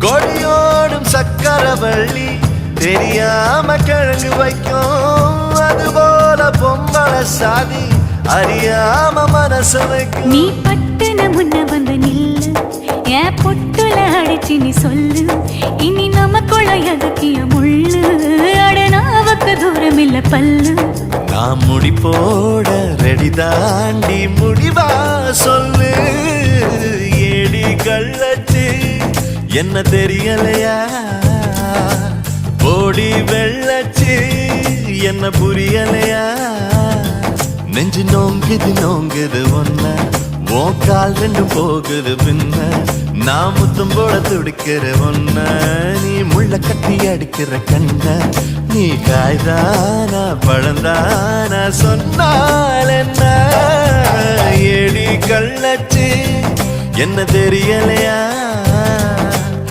கொடியோடும் சக்கரவள்ளி தெரியாம கிழங்கு வைக்கும், அதுபோல பொம்பள சாதி அறியாம மனசு வைக்கும். நீ பட்டுன முன்ன வந்து நில்லு, என் பொட்டுல அடிச்சு நீ சொல்லு, இனி நமக்குள்ள எதுக்கிய முள்ளு, அடனாவுக்கு தூரம் இல்ல பல்லு. நான் முடி போட ரெடி தாண்டி முடிவா சொல்லு, ஏடி கள்ளச்சு என்ன தெரியலையா, போடி வெள்ளச்சு என்ன புரியலையா, நெஞ்சு நோங்குது நோங்குது ஒன்ன, உன் கால் ரெண்டும் போகுது பின்ன, நான் முத்தம் போட துடிக்கிற ஒன்ன, நீ முள்ள கட்டி அடிக்கிற கண்ண, நீ காய்தானா பழந்தானா சொன்னால் என்ன, ஏடி கள்ளச்சு என்ன தெரியலையா.